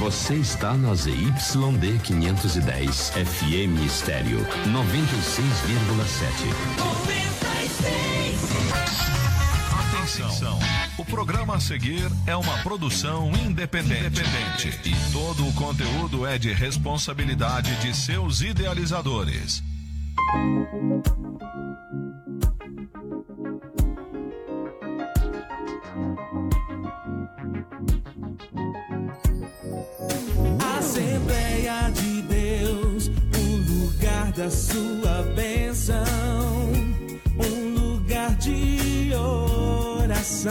Você está na ZYD 510, FM Estéreo 96,7. Atenção! O programa a seguir é uma produção independente e todo o conteúdo é de responsabilidade de seus idealizadores. Assembleia de Deus, um lugar da sua bênção, um lugar de oração.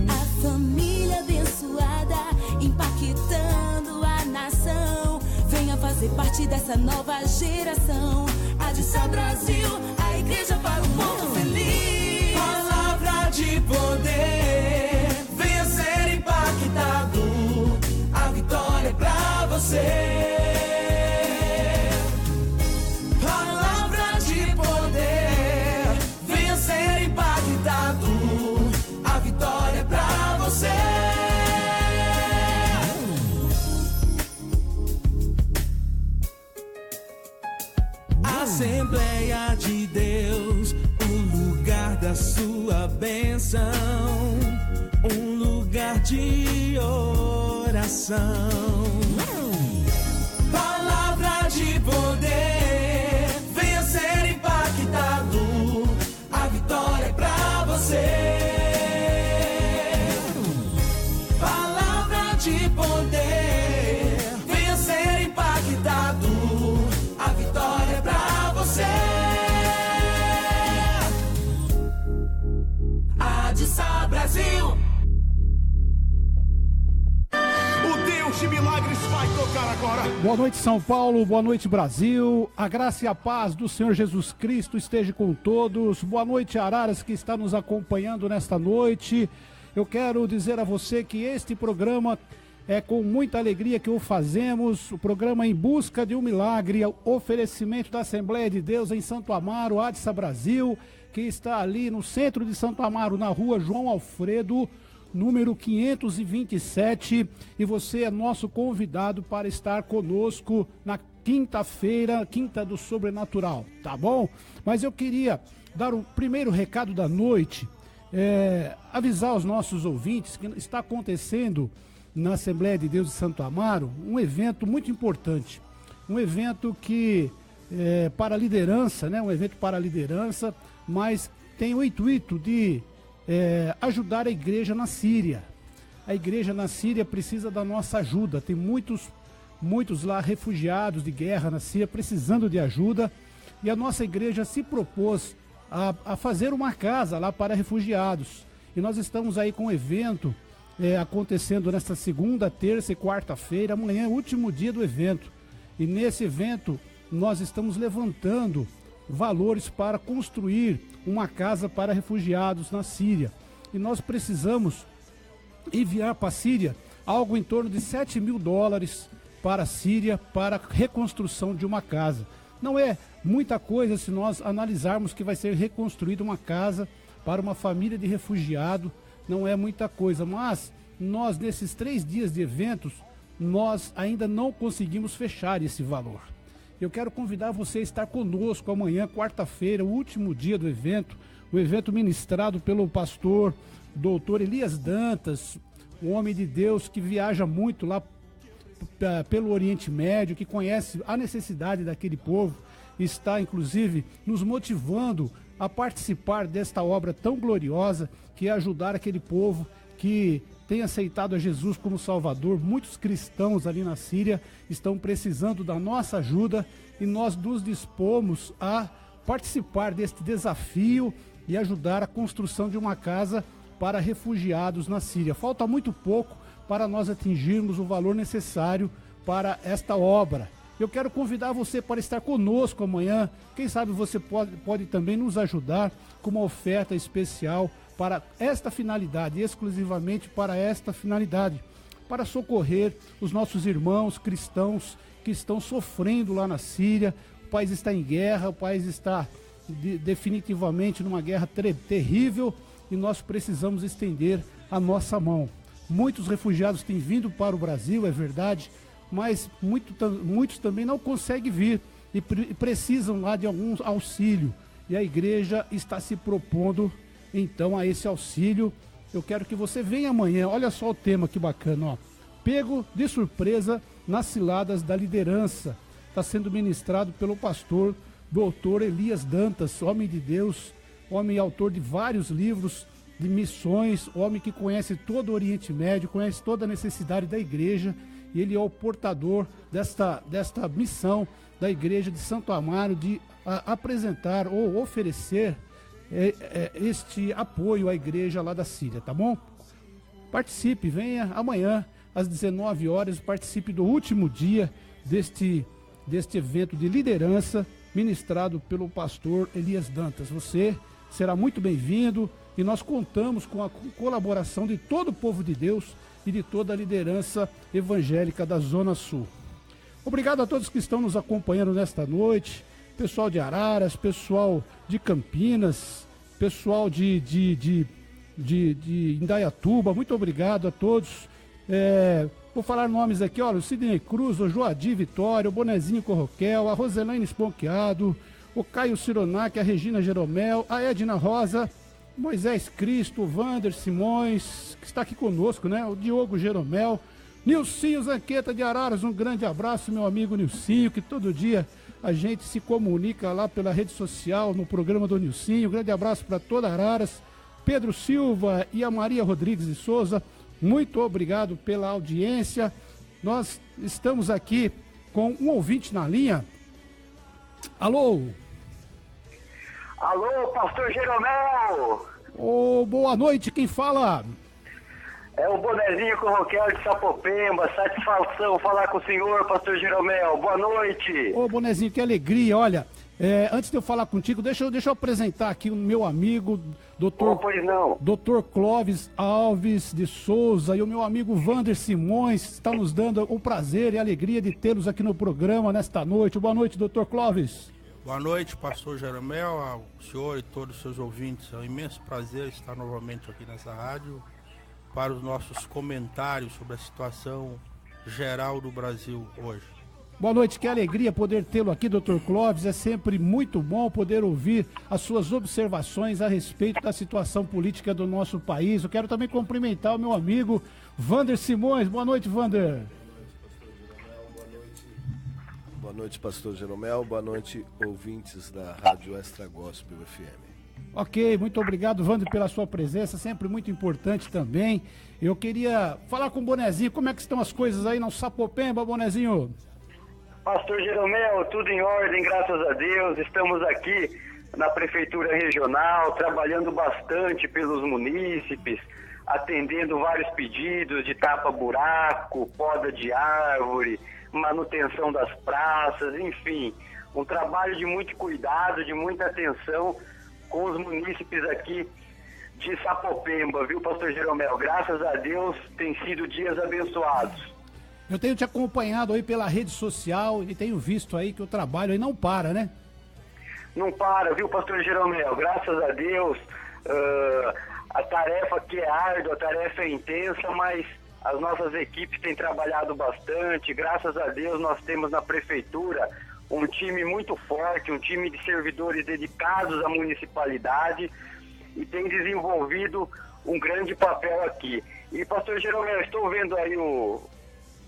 A família abençoada, impactando a nação. Venha fazer parte dessa nova geração. Adissa Brasil, a igreja para o povo feliz. Palavra de poder, venha ser impactado. A vitória é pra você. Palavra de poder, venha ser impactado. A vitória é pra você. Assembleia de Deus, um lugar da sua bênção, um lugar de oração. Palavra de poder, venha ser impactado. A vitória é pra você. Palavra de poder, venha ser impactado. A vitória é pra você. Adissa Brasil. O Deus de milagres vai tocar agora. Boa noite, São Paulo. Boa noite, Brasil. A graça e a paz do Senhor Jesus Cristo esteja com todos. Boa noite, Araras, que está nos acompanhando nesta noite. Eu quero dizer a você que este programa é com muita alegria que o fazemos. O programa Em Busca de um Milagre, oferecimento da Assembleia de Deus em Santo Amaro, Adissa Brasil, que está ali no centro de Santo Amaro, na rua João Alfredo, número 527, e você é nosso convidado para estar conosco na quinta-feira, Quinta do Sobrenatural, tá bom? Mas eu queria dar o primeiro recado da noite, avisar os nossos ouvintes que está acontecendo na Assembleia de Deus de Santo Amaro um evento muito importante, um evento que para a liderança, né? Um evento para a liderança, mas tem o intuito de ajudar a igreja na Síria. A igreja na Síria precisa da nossa ajuda. Tem muitos lá refugiados de guerra na Síria precisando de ajuda, e a nossa igreja se propôs a fazer uma casa lá para refugiados. E nós estamos aí com um evento acontecendo nesta segunda, terça e quarta-feira. Amanhã é o último dia do evento. E nesse evento nós estamos levantando valores para construir uma casa para refugiados na Síria. E nós precisamos enviar para a Síria algo em torno de $7 mil para a Síria, para a reconstrução de uma casa. Não é muita coisa se nós analisarmos que vai ser reconstruída uma casa para uma família de refugiado, não é muita coisa, mas nós nesses 3 dias de eventos, nós ainda não conseguimos fechar esse valor. Eu quero convidar você a estar conosco amanhã, quarta-feira, o último dia do evento, o evento ministrado pelo pastor doutor Elias Dantas, um homem de Deus que viaja muito lá pelo Oriente Médio, que conhece a necessidade daquele povo, está inclusive nos motivando a participar desta obra tão gloriosa, que é ajudar aquele povo que tem aceitado a Jesus como Salvador. Muitos cristãos ali na Síria estão precisando da nossa ajuda, e nós nos dispomos a participar deste desafio e ajudar a construção de uma casa para refugiados na Síria. Falta muito pouco para nós atingirmos o valor necessário para esta obra. Eu quero convidar você para estar conosco amanhã. Quem sabe você pode também nos ajudar com uma oferta especial para esta finalidade, exclusivamente para esta finalidade, para socorrer os nossos irmãos cristãos que estão sofrendo lá na Síria. O país está em guerra, o país está definitivamente numa guerra terrível, e nós precisamos estender a nossa mão. Muitos refugiados têm vindo para o Brasil, é verdade, mas muitos também não conseguem vir e precisam lá de algum auxílio. E a igreja está se propondo, então, a esse auxílio. Eu quero que você venha amanhã, olha só o tema que bacana, ó. Pego de surpresa nas ciladas da liderança. Está sendo ministrado pelo pastor doutor Elias Dantas, homem de Deus, homem e autor de vários livros de missões, homem que conhece todo o Oriente Médio, conhece toda a necessidade da igreja, e ele é o portador desta missão da igreja de Santo Amaro de apresentar ou oferecer este apoio à igreja lá da Síria, tá bom? Participe, venha amanhã às 19 horas, participe do último dia deste evento de liderança ministrado pelo pastor Elias Dantas. Você será muito bem-vindo e nós contamos com a colaboração de todo o povo de Deus e de toda a liderança evangélica da Zona Sul. Obrigado a todos que estão nos acompanhando nesta noite, pessoal de Araras, pessoal de Campinas, pessoal de Indaiatuba, muito obrigado a todos. Vou falar nomes aqui, olha, o Sidney Cruz, o Joadi Vitória, o Bonezinho Corroquel, a Roselaine Esponqueado, o Caio Cironac, a Regina Jeromel, a Edna Rosa, Moisés Cristo, o Vander Simões, que está aqui conosco, né? O Diogo Jeromel, Nilcinho Zanqueta de Araras, um grande abraço, meu amigo Nilcinho, que todo dia a gente se comunica lá pela rede social, no programa do Nilcinho. Um grande abraço para toda Araras. Pedro Silva e a Maria Rodrigues de Souza, muito obrigado pela audiência. Nós estamos aqui com um ouvinte na linha. Alô? Alô, pastor Jeromel! Boa noite, quem fala? É o Bonezinho Corroquel de Sapopemba, satisfação falar com o senhor, pastor Jeromel, boa noite! Bonezinho, que alegria, olha, antes de eu falar contigo, deixa eu apresentar aqui o meu amigo, Dr. Clóvis Alves de Souza, e o meu amigo Vander Simões, está nos dando o prazer e a alegria de tê-los aqui no programa nesta noite. Boa noite, Dr. Clóvis. Boa noite, pastor Jeromel, ao senhor e todos os seus ouvintes. É um imenso prazer estar novamente aqui nessa rádio para os nossos comentários sobre a situação geral do Brasil hoje. Boa noite, que alegria poder tê-lo aqui, Dr. Clóvis. É sempre muito bom poder ouvir as suas observações a respeito da situação política do nosso país. Eu quero também cumprimentar o meu amigo Vander Simões. Boa noite, Vander. Boa noite, pastor Jeromel. Boa noite, ouvintes da Rádio Extra Gospel FM. Ok, muito obrigado, Vander, pela sua presença, sempre muito importante também. Eu queria falar com o Bonezinho, como é que estão as coisas aí no Sapopemba, Bonezinho? Pastor Jeromel, tudo em ordem, graças a Deus. Estamos aqui na Prefeitura Regional, trabalhando bastante pelos munícipes, atendendo vários pedidos de tapa-buraco, poda de árvore, manutenção das praças, enfim, um trabalho de muito cuidado, de muita atenção com os munícipes aqui de Sapopemba, viu, pastor Jeromel? Graças a Deus, tem sido dias abençoados. Eu tenho te acompanhado aí pela rede social e tenho visto aí que o trabalho aí não para, né? Não para, viu, pastor Jeromel? Graças a Deus, a tarefa aqui é árdua, a tarefa é intensa, mas as nossas equipes têm trabalhado bastante. Graças a Deus, nós temos na prefeitura um time muito forte, um time de servidores dedicados à municipalidade e tem desenvolvido um grande papel aqui. E, pastor Jeromel, estou vendo aí o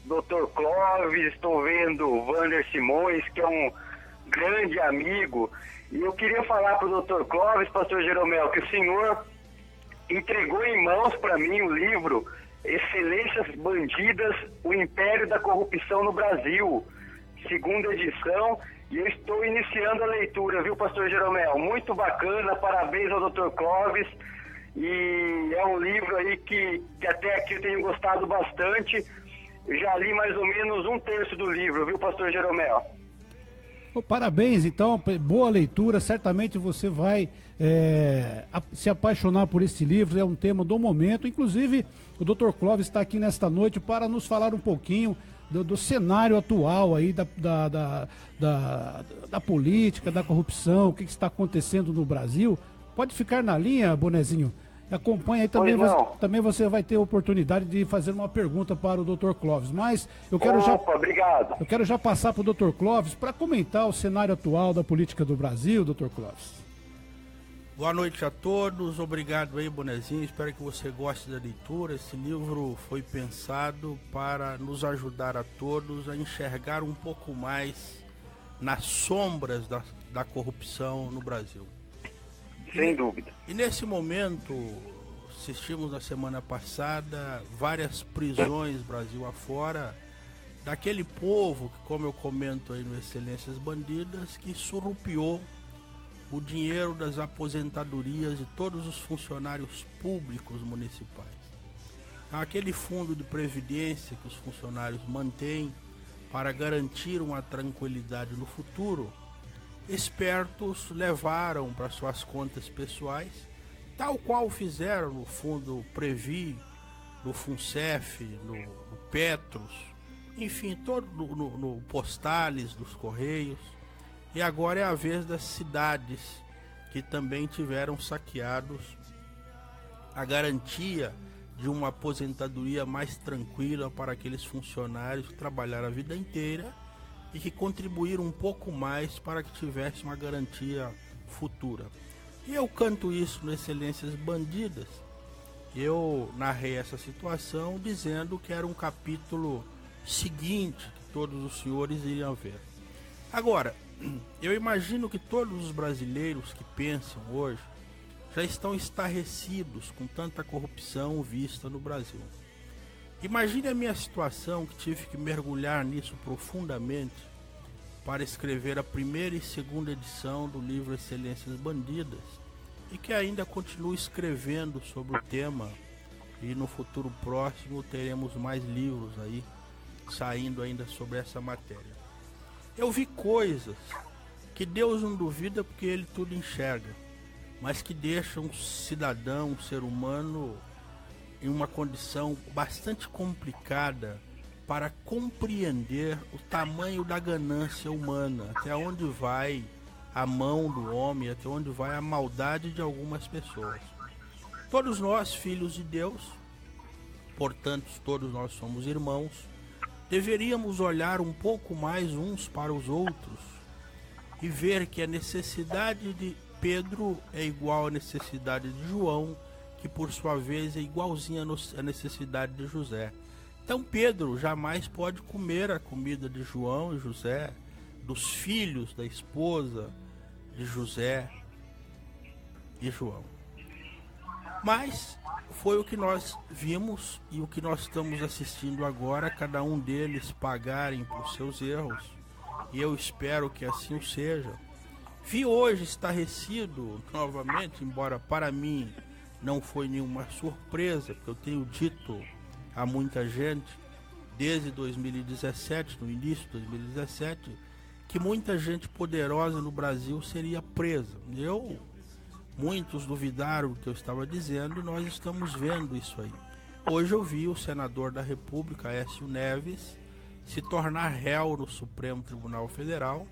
Dr. Clóvis, estou vendo o Vander Simões, que é um grande amigo, e eu queria falar para o Dr. Clóvis, pastor Jeromel, que o senhor entregou em mãos para mim o livro Excelências Bandidas, o Império da Corrupção no Brasil, segunda edição, e eu estou iniciando a leitura, viu, pastor Jeromel? Muito bacana, parabéns ao Dr. Clóvis, e é um livro aí que até aqui eu tenho gostado bastante. Eu já li mais ou menos 1/3 do livro, viu, pastor Jeromel? Parabéns, então, boa leitura, certamente você vai se apaixonar por esse livro, é um tema do momento. Inclusive, o Dr. Clóvis está aqui nesta noite para nos falar um pouquinho do cenário atual aí da política, da corrupção, o que está acontecendo no Brasil. Pode ficar na linha, Bonezinho. Acompanha aí também você vai ter a oportunidade de fazer uma pergunta para o Dr. Clóvis. Mas eu quero obrigado. Eu quero já passar para o Dr. Clóvis para comentar o cenário atual da política do Brasil, Dr. Clóvis. Boa noite a todos, obrigado aí, Bonezinho, espero que você goste da leitura. Esse livro foi pensado para nos ajudar a todos a enxergar um pouco mais nas sombras da corrupção no Brasil. Sem dúvida. E nesse momento, assistimos na semana passada várias prisões Brasil afora, daquele povo que, como eu comento aí no Excelências Bandidas, que surrupiou o dinheiro das aposentadorias de todos os funcionários públicos municipais. Aquele fundo de previdência que os funcionários mantêm para garantir uma tranquilidade no futuro, espertos levaram para suas contas pessoais, tal qual fizeram no Fundo Previ, no Funcef, no Petros, enfim, todo no Postales, dos Correios. E agora é a vez das cidades que também tiveram saqueados a garantia de uma aposentadoria mais tranquila para aqueles funcionários que trabalharam a vida inteira e que contribuíram um pouco mais para que tivesse uma garantia futura. E eu canto isso no Excelências Bandidas. Eu narrei essa situação dizendo que era um capítulo seguinte que todos os senhores iriam ver. Agora, eu imagino que todos os brasileiros que pensam hoje já estão estarrecidos com tanta corrupção vista no Brasil. Imagine a minha situação, que tive que mergulhar nisso profundamente para escrever a primeira e segunda edição do livro Excelências Bandidas e que ainda continuo escrevendo sobre o tema, e no futuro próximo teremos mais livros aí saindo ainda sobre essa matéria. Eu vi coisas que Deus não duvida porque Ele tudo enxerga, mas que deixam um cidadão, um ser humano, em uma condição bastante complicada para compreender o tamanho da ganância humana, até onde vai a mão do homem, até onde vai a maldade de algumas pessoas. Todos nós, filhos de Deus, portanto, todos nós somos irmãos, deveríamos olhar um pouco mais uns para os outros e ver que a necessidade de Pedro é igual à necessidade de João, que por sua vez é igualzinha à necessidade de José. Então Pedro jamais pode comer a comida de João e José, dos filhos da esposa de José e João. Mas foi o que nós vimos e o que nós estamos assistindo agora, cada um deles pagarem por seus erros, e eu espero que assim o seja. Vi hoje estarrecido novamente, embora para mim não foi nenhuma surpresa, porque eu tenho dito a muita gente, desde 2017, no início de 2017, que muita gente poderosa no Brasil seria presa. Muitos duvidaram do que eu estava dizendo e nós estamos vendo isso aí. Hoje eu vi o senador da República, Aécio Neves, se tornar réu no Supremo Tribunal Federal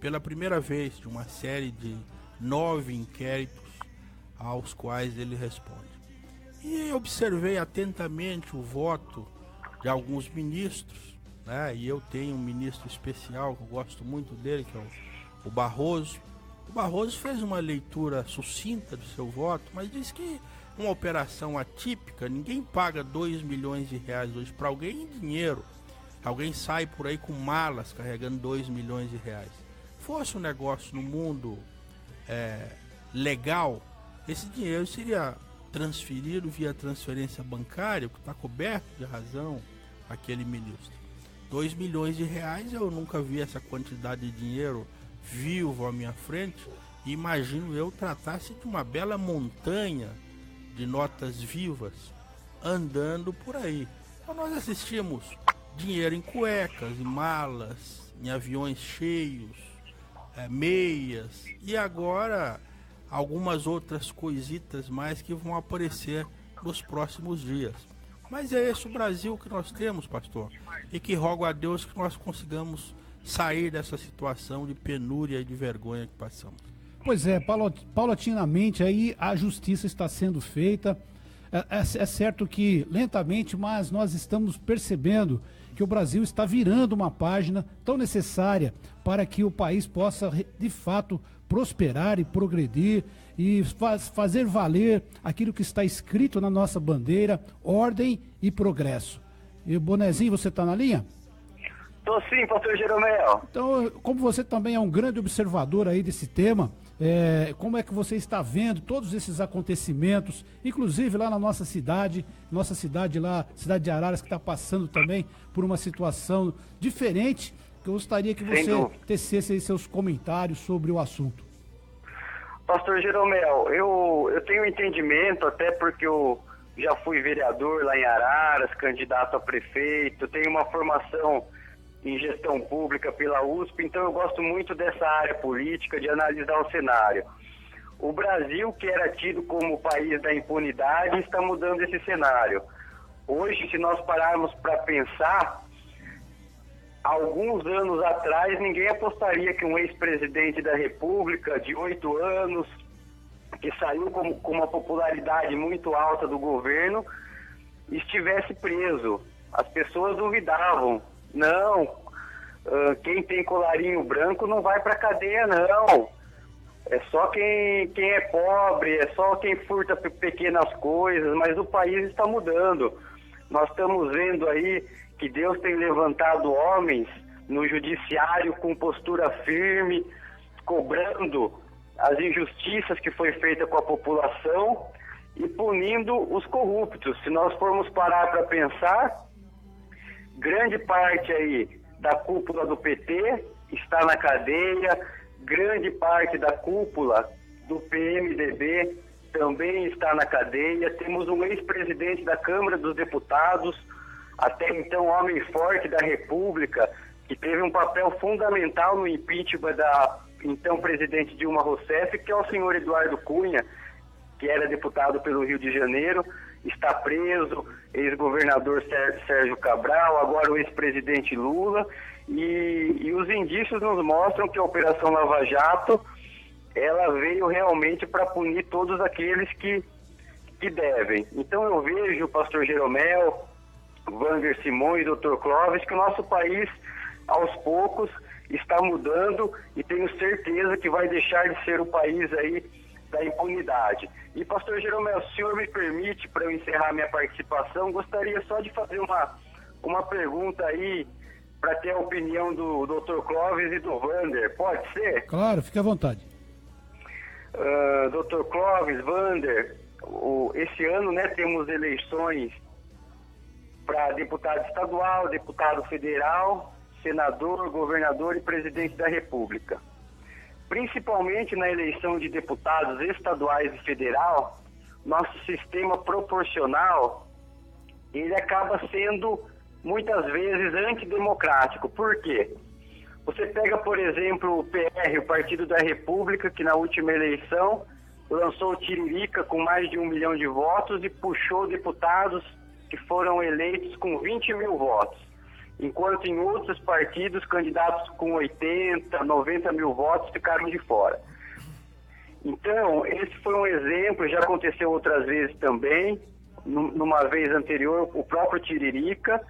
pela primeira vez de uma série de 9 inquéritos aos quais ele responde. E observei atentamente o voto de alguns ministros, né? E eu tenho um ministro especial que eu gosto muito dele, que é o Barroso. O Barroso fez uma leitura sucinta do seu voto, mas disse que uma operação atípica, ninguém paga 2 milhões de reais hoje para alguém em dinheiro. Alguém sai por aí com malas carregando 2 milhões de reais. Fosse um negócio no mundo legal, esse dinheiro seria transferido via transferência bancária, que está coberto de razão aquele ministro. 2 milhões de reais, eu nunca vi essa quantidade de dinheiro vivo à minha frente, e imagino eu tratasse de uma bela montanha de notas vivas andando por aí. Então nós assistimos dinheiro em cuecas, em malas, em aviões cheios, meias, e agora algumas outras coisitas mais que vão aparecer nos próximos dias. Mas é esse o Brasil que nós temos, pastor, e que rogo a Deus que nós consigamos sair dessa situação de penúria e de vergonha que passamos. Pois é, paulatinamente aí a justiça está sendo feita. É certo que lentamente, mas nós estamos percebendo que o Brasil está virando uma página tão necessária para que o país possa, de fato, prosperar e progredir e fazer valer aquilo que está escrito na nossa bandeira, ordem e progresso. E Bonezinho, você está na linha? Tô sim, pastor Jeromel. Então, como você também é um grande observador aí desse tema, como é que você está vendo todos esses acontecimentos, inclusive lá na nossa cidade lá, cidade de Araras, que está passando também por uma situação diferente, que eu gostaria que você tecesse aí seus comentários sobre o assunto. Pastor Jeromel, eu tenho entendimento, até porque eu já fui vereador lá em Araras, candidato a prefeito, tenho uma formação em gestão pública pela USP, então eu gosto muito dessa área política, de analisar o cenário. O Brasil, que era tido como o país da impunidade, está mudando esse cenário. Hoje, se nós pararmos para pensar, alguns anos atrás, ninguém apostaria que um ex-presidente da República, de 8 anos, que saiu com uma popularidade muito alta do governo, estivesse preso. As pessoas duvidavam. Não, quem tem colarinho branco não vai para cadeia, não. É só quem é pobre, é só quem furta pequenas coisas, mas o país está mudando. Nós estamos vendo aí que Deus tem levantado homens no judiciário com postura firme, cobrando as injustiças que foi feita com a população e punindo os corruptos. Se nós formos parar para pensar, grande parte aí da cúpula do PT está na cadeia, grande parte da cúpula do PMDB também está na cadeia. Temos um ex-presidente da Câmara dos Deputados, até então homem forte da República, que teve um papel fundamental no impeachment da então presidente Dilma Rousseff, que é o senhor Eduardo Cunha, que era deputado pelo Rio de Janeiro, está preso, ex-governador Sérgio Cabral, agora o ex-presidente Lula, e os indícios nos mostram que a Operação Lava Jato, ela veio realmente para punir todos aqueles que devem. Então eu vejo, pastor Jeromel, Wander Simões, Dr. Clóvis, que o nosso país, aos poucos, está mudando e tenho certeza que vai deixar de ser o país aí da impunidade. E, pastor Jeromel, se o senhor me permite, para eu encerrar minha participação, gostaria só de fazer uma pergunta aí, para ter a opinião do Dr. Clóvis e do Wander. Pode ser? Claro, fique à vontade. Dr. Clóvis, Wander, esse ano, né, temos eleições para deputado estadual, deputado federal, senador, governador e presidente da República. Principalmente na eleição de deputados estaduais e federal, nosso sistema proporcional, ele acaba sendo muitas vezes antidemocrático. Por quê? Você pega, por exemplo, o PR, o Partido da República, que na última eleição lançou o Tiririca com mais de 1 milhão de votos e puxou deputados que foram eleitos com 20 mil votos. Enquanto em outros partidos, candidatos com 80, 90 mil votos ficaram de fora. Então, esse foi um exemplo, já aconteceu outras vezes também, numa vez anterior, o próprio Tiririca,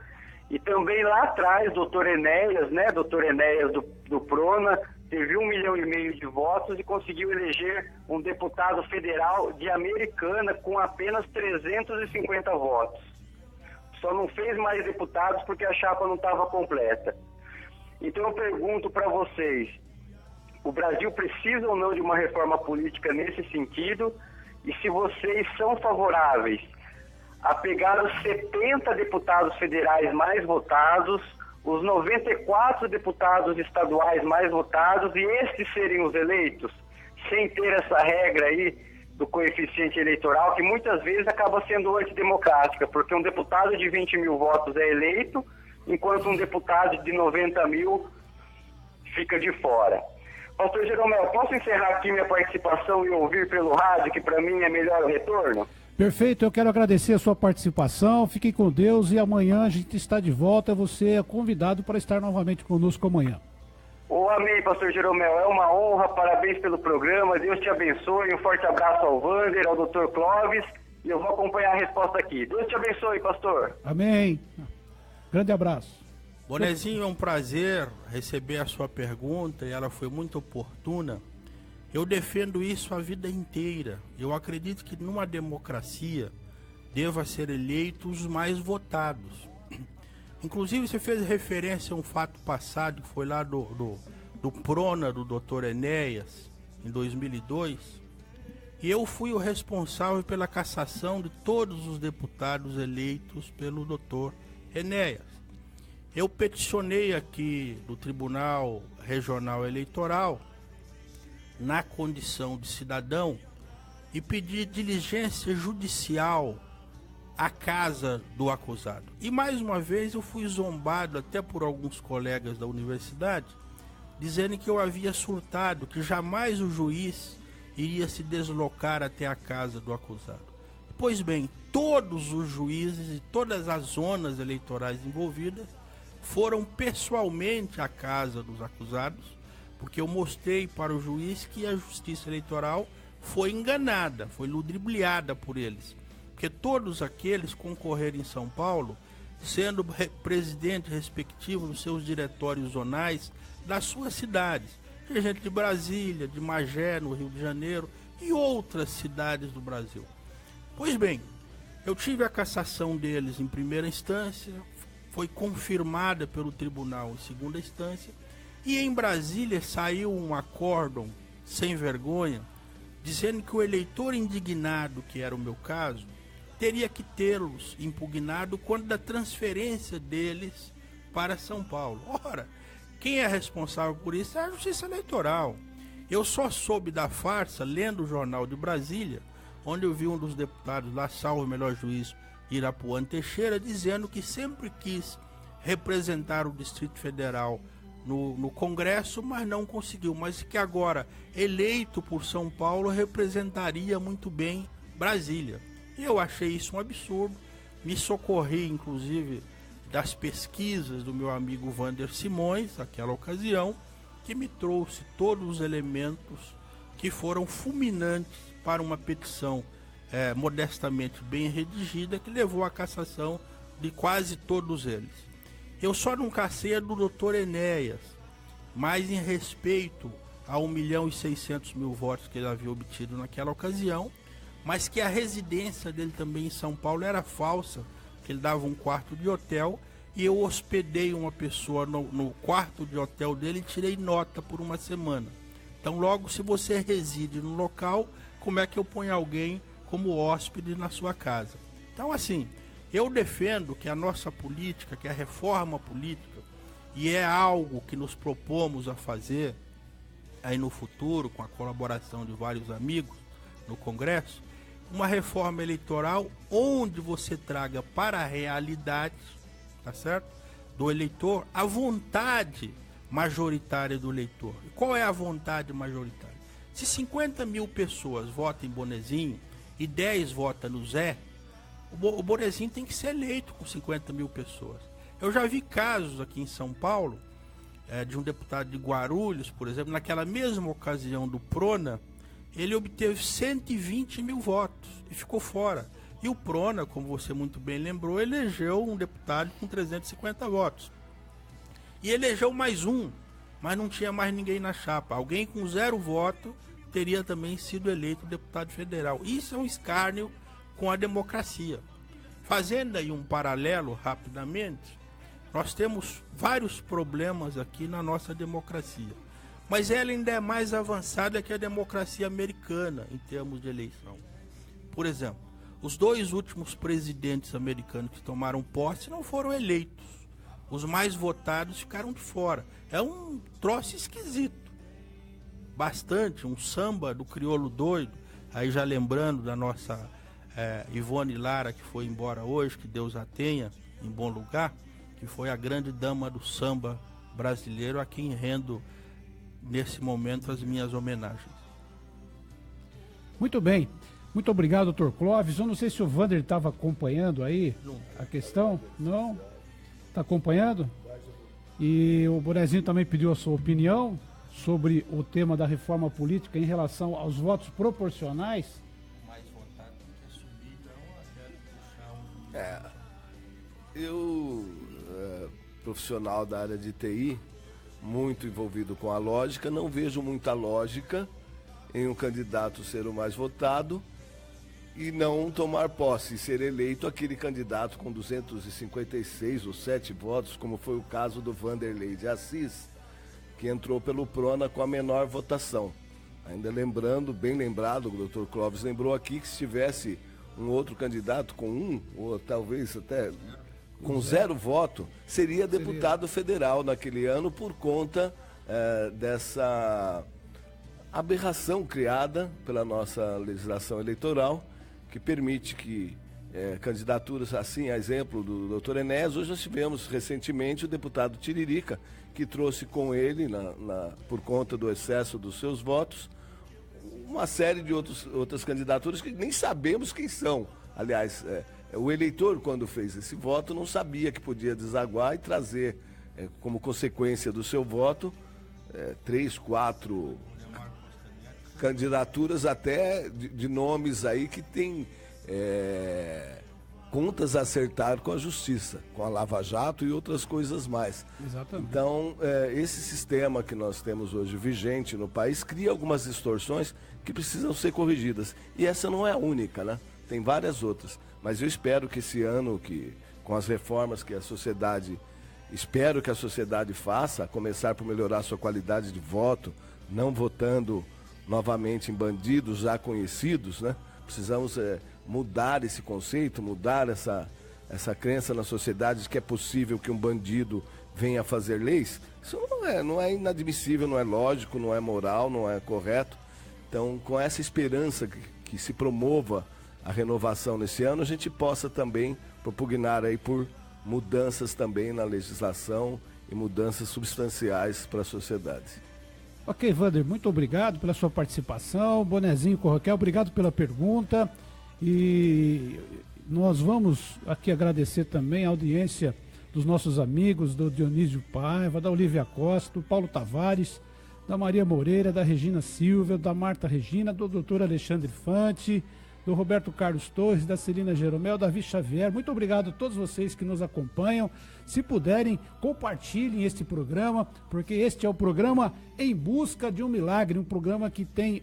e também lá atrás, doutor Enéas, né, doutor Enéas do Prona, teve 1,5 milhão de votos e conseguiu eleger um deputado federal de Americana com apenas 350 votos. Só não fez mais deputados porque a chapa não estava completa. Então eu pergunto para vocês, o Brasil precisa ou não de uma reforma política nesse sentido? E se vocês são favoráveis a pegar os 70 deputados federais mais votados, os 94 deputados estaduais mais votados e estes serem os eleitos, sem ter essa regra aí do coeficiente eleitoral, que muitas vezes acaba sendo antidemocrática, porque um deputado de 20 mil votos é eleito, enquanto um deputado de 90 mil fica de fora. Pastor Jeromel, posso encerrar aqui minha participação e ouvir pelo rádio, que para mim é melhor o retorno? Perfeito, eu quero agradecer a sua participação, fiquem com Deus e amanhã a gente está de volta, você é convidado para estar novamente conosco amanhã. Amém, pastor Jeromel. É uma honra, parabéns pelo programa. Deus te abençoe. Um forte abraço ao Wander, ao Dr. Clóvis. E eu vou acompanhar a resposta aqui. Deus te abençoe, pastor. Amém. Grande abraço. Bonezinho, é um prazer receber a sua pergunta e ela foi muito oportuna. Eu defendo isso a vida inteira. Eu acredito que numa democracia deva ser eleitos os mais votados. Inclusive, você fez referência a um fato passado, que foi lá do Prona, do Dr. Enéas, em 2002. E eu fui o responsável pela cassação de todos os deputados eleitos pelo Dr. Enéas. Eu peticionei aqui do Tribunal Regional Eleitoral, na condição de cidadão, e pedi diligência judicial à casa do acusado. E mais uma vez eu fui zombado até por alguns colegas da universidade, dizendo que eu havia surtado, que jamais o juiz iria se deslocar até a casa do acusado. Pois bem, todos os juízes e todas as zonas eleitorais envolvidas foram pessoalmente à casa dos acusados, porque eu mostrei para o juiz que a justiça eleitoral foi enganada, foi ludibriada por eles. Porque todos aqueles concorreram em São Paulo, sendo presidente respectivo dos seus diretórios zonais das suas cidades. Tem gente de Brasília, de Magé, no Rio de Janeiro e outras cidades do Brasil. Pois bem, eu tive a cassação deles em primeira instância, foi confirmada pelo tribunal em segunda instância, e em Brasília saiu um acórdão sem vergonha, dizendo que o eleitor indignado, que era o meu caso, teria que tê-los impugnado quando da transferência deles para São Paulo. Ora, quem é responsável por isso é a Justiça Eleitoral. Eu só soube da farsa lendo o Jornal de Brasília, onde eu vi um dos deputados lá, salvo o melhor juiz, Irapuã Teixeira, dizendo que sempre quis representar o Distrito Federal no Congresso, mas não conseguiu, mas que agora, eleito por São Paulo, representaria muito bem Brasília. Eu achei isso um absurdo, me socorri inclusive das pesquisas do meu amigo Wander Simões, naquela ocasião, que me trouxe todos os elementos que foram fulminantes para uma petição modestamente bem redigida, que levou à cassação de quase todos eles. Eu só não cassei a do Dr. Enéas, mas em respeito a 1.600.000 votos que ele havia obtido naquela ocasião, mas que a residência dele também em São Paulo era falsa, que ele dava um quarto de hotel, e eu hospedei uma pessoa no quarto de hotel dele e tirei nota por uma semana. Então logo, se você reside no local, como é que eu ponho alguém como hóspede na sua casa? Então assim, eu defendo que a nossa política, que a reforma política, e é algo que nos propomos a fazer aí no futuro, com a colaboração de vários amigos no Congresso, uma reforma eleitoral onde você traga para a realidade, tá certo? Do eleitor, a vontade majoritária do eleitor. E qual é a vontade majoritária? Se 50.000 pessoas votam em Bonezinho e 10 votam no Zé, o Bonezinho tem que ser eleito com 50.000 pessoas. Eu já vi casos aqui em São Paulo, de um deputado de Guarulhos, por exemplo, naquela mesma ocasião do Prona, ele obteve 120.000 votos e ficou fora. E o Prona, como você muito bem lembrou, elegeu um deputado com 350 votos. E elegeu mais um, mas não tinha mais ninguém na chapa. Alguém com 0 voto teria também sido eleito deputado federal. Isso é um escárnio com a democracia. Fazendo aí um paralelo rapidamente, nós temos vários problemas aqui na nossa democracia. Mas ela ainda é mais avançada que a democracia americana em termos de eleição. Por exemplo, os 2 últimos presidentes americanos que tomaram posse não foram eleitos. Os mais votados ficaram de fora. É um troço esquisito. Bastante, um samba do crioulo doido. Aí já lembrando da nossa Ivone Lara, que foi embora hoje, que Deus a tenha em bom lugar, que foi a grande dama do samba brasileiro, a quem rendo nesse momento as minhas homenagens. Muito bem, muito obrigado, Dr. Clóvis. Eu não sei se o Wander estava acompanhando aí a questão. Não? Está acompanhando? E o Bonezinho também pediu a sua opinião sobre o tema da reforma política em relação aos votos proporcionais. Mais votado que subir, então, eu quero puxar profissional da área de TI, muito envolvido com a lógica, não vejo muita lógica em um candidato ser o mais votado e não tomar posse e ser eleito aquele candidato com 256 ou 7 votos, como foi o caso do Vanderlei de Assis, que entrou pelo Prona com a menor votação. Ainda lembrando, bem lembrado, o Dr. Clóvis lembrou aqui que se tivesse um outro candidato com 1, ou talvez até com 0 voto, seria deputado federal naquele ano por conta dessa aberração criada pela nossa legislação eleitoral, que permite que candidaturas, assim, a exemplo do Dr. Enéas, hoje nós tivemos recentemente o deputado Tiririca, que trouxe com ele, por conta do excesso dos seus votos, uma série de outras candidaturas que nem sabemos quem são. Aliás, o eleitor, quando fez esse voto, não sabia que podia desaguar e trazer, como consequência do seu voto, 3, 4 candidaturas até de nomes aí que tem contas a acertar com a Justiça, com a Lava Jato e outras coisas mais. Exatamente. Então, esse sistema que nós temos hoje vigente no país cria algumas distorções que precisam ser corrigidas. E essa não é a única, né? Tem várias outras. Mas eu espero que esse ano, com as reformas que a sociedade faça, a começar por melhorar sua qualidade de voto, não votando novamente em bandidos já conhecidos, né? Precisamos mudar esse conceito, mudar essa crença na sociedade de que é possível que um bandido venha fazer leis. Isso não é inadmissível, não é lógico, não é moral, não é correto. Então, com essa esperança que se promova a renovação nesse ano, a gente possa também propugnar aí por mudanças também na legislação e mudanças substanciais para a sociedade. Ok, Wander, muito obrigado pela sua participação. Bonezinho Corroquel, obrigado pela pergunta. E nós vamos aqui agradecer também a audiência dos nossos amigos, do Dionísio Paiva, da Olívia Costa, do Paulo Tavares, da Maria Moreira, da Regina Silva, da Marta Regina, do Dr. Alexandre Fante, do Roberto Carlos Torres, da Celina Jeromel, Davi Xavier. Muito obrigado a todos vocês que nos acompanham. Se puderem, compartilhem este programa, porque este é o programa Em Busca de um Milagre, um programa que tem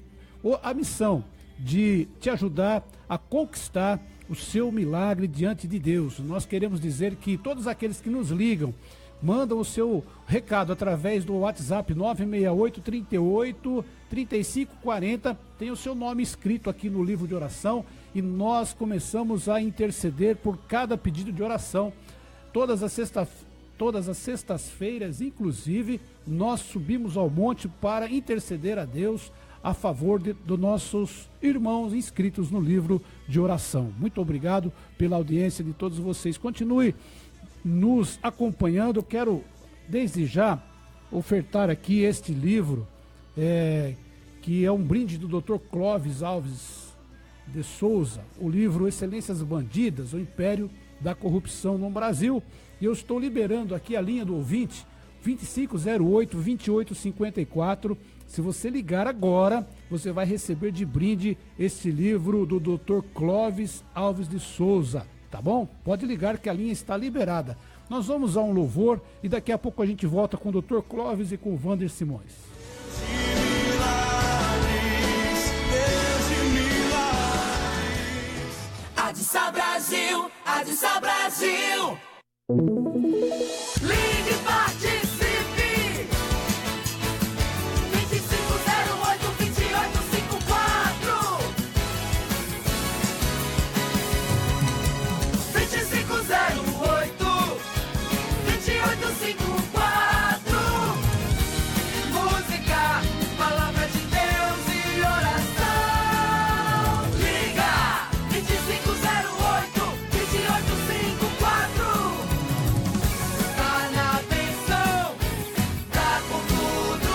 a missão de te ajudar a conquistar o seu milagre diante de Deus. Nós queremos dizer que todos aqueles que nos ligam, mandam o seu recado através do WhatsApp 968 38 35 40, tem o seu nome escrito aqui no livro de oração e nós começamos a interceder por cada pedido de oração. Todas as sextas-feiras, inclusive, nós subimos ao monte para interceder a Deus a favor dos nossos irmãos inscritos no livro de oração. Muito obrigado pela audiência de todos vocês. Continue nos acompanhando. Eu quero, desde já, ofertar aqui este livro, que é um brinde do Dr. Clóvis Alves de Souza, o livro Excelências Bandidas, o Império da Corrupção no Brasil. E eu estou liberando aqui a linha do ouvinte, 2508-2854. Se você ligar agora, você vai receber de brinde este livro do Dr. Clóvis Alves de Souza, tá bom? Pode ligar que a linha está liberada. Nós vamos a um louvor e daqui a pouco a gente volta com o Dr. Clóvis e com o Wander Simões. Adissa Brasil, Adissa Brasil. Ligue, participe. 2508-2854. Música, palavra de Deus e oração. Liga 2508-2854. Tá na bênção, tá com tudo.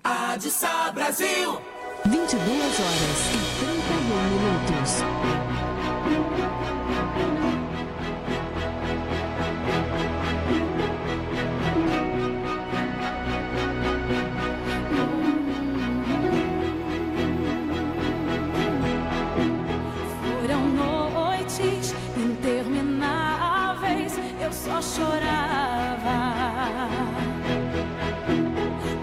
Adissa Brasil. 22h31. só chorava.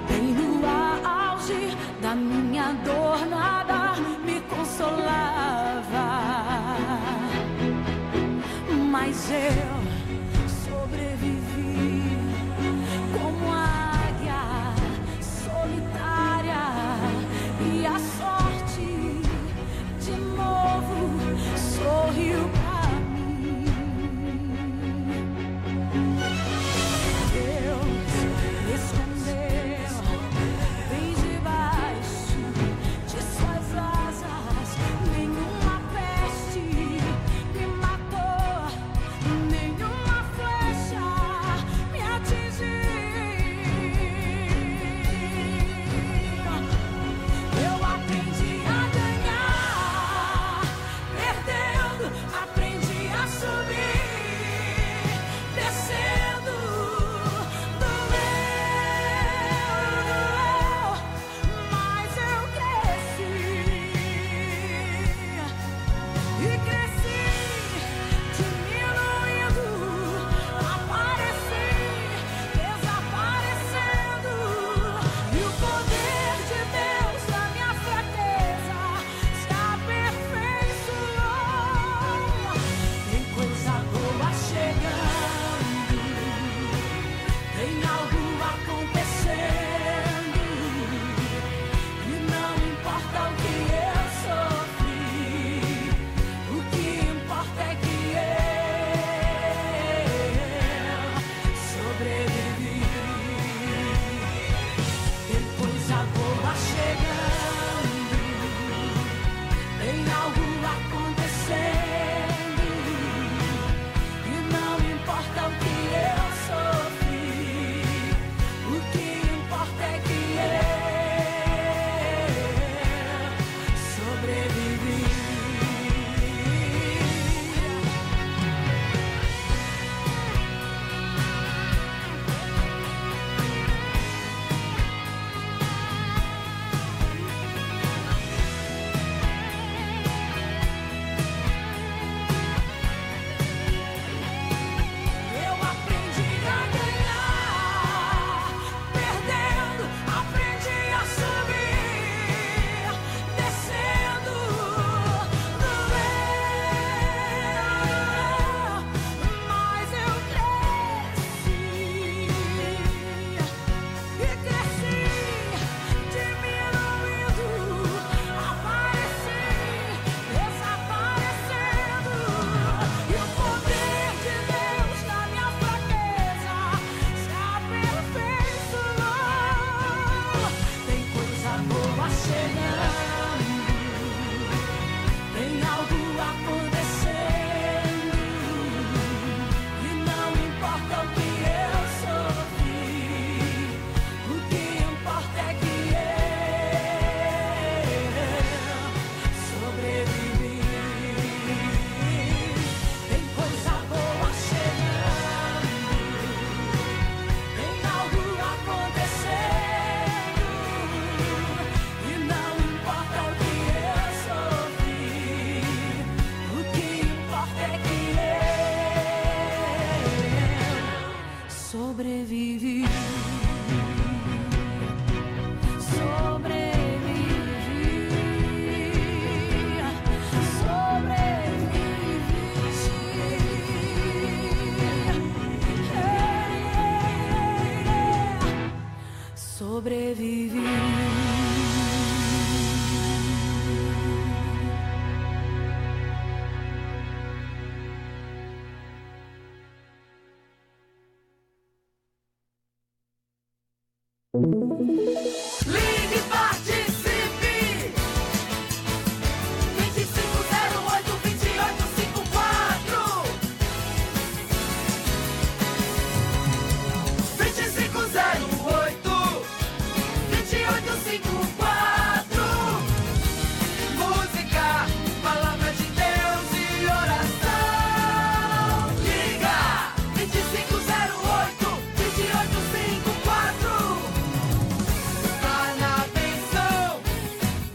Bem no auge da minha dor, nada me consolava. Mas eu sobrevivi como águia solitária, e a sorte de novo sorriu pra mim. Deus me escondeu bem debaixo de suas asas. Nenhuma peste me matou, nenhuma flecha me atingiu. Eu aprendi a ganhar, perdendo, aprendi a subir, descendo, doeu, mas eu cresci e cresci, diminuindo, apareci, desaparecendo, e o poder de Deus na minha fraqueza se aperfeiçoou. Tem coisa boa chegando, tem algo acontecendo, e não importa o que eu sofri, o que importa é que eu sobrevivi. Tem coisa boa chegando, tem algo acontecendo, e não importa o que eu sofri, o que importa é que eu sobrevivi. Eu aprendi a ganhar, perdendo, aprendi a subir, descendo, doeu, mas eu cresci e cresci, diminuindo, apareci, desaparecendo, e o poder de Deus na minha fraqueza se aperfeiçoou. Tem coisa boa chegando, tem algo acontecendo, e não importa o que eu sofri, o que importa é que eu sobrevivi. Tem coisa boa chegando, tem algo acontecendo, e não importa o que eu sofri, o que importa é que eu sobrevivi. Sobrevivi. Ligue e participe! 2508-2854 2508-2854 Música, palavra de Deus e oração. Liga! 2508-2854 Tá na benção,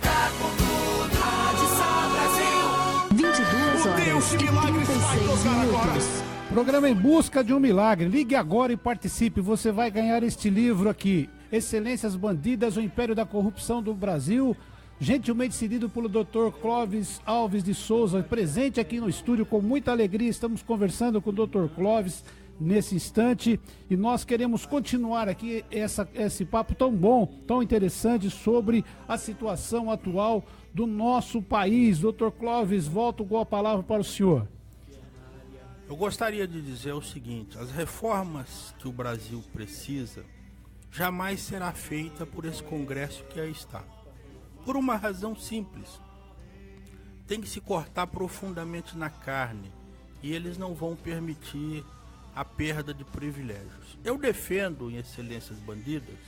tá com tudo. Rádio Sá Brasil. 22 O Deus horas de e milagres vai 36 tocar agora. minutos. Programa Em Busca de um Milagre. Ligue agora e participe. Você vai ganhar este livro aqui. Excelências Bandidas, o Império da Corrupção do Brasil. Gentilmente cedido pelo Dr. Clóvis Alves de Souza. Presente aqui no estúdio com muita alegria. Estamos conversando com o Dr. Clóvis nesse instante. E nós queremos continuar aqui esse papo tão bom, tão interessante sobre a situação atual do nosso país. Dr. Clóvis, volto com a palavra para o senhor. Eu gostaria de dizer o seguinte: as reformas que o Brasil precisa jamais será feita por esse Congresso que aí está. Por uma razão simples: tem que se cortar profundamente na carne e eles não vão permitir a perda de privilégios. Eu defendo, em Excelências Bandidas,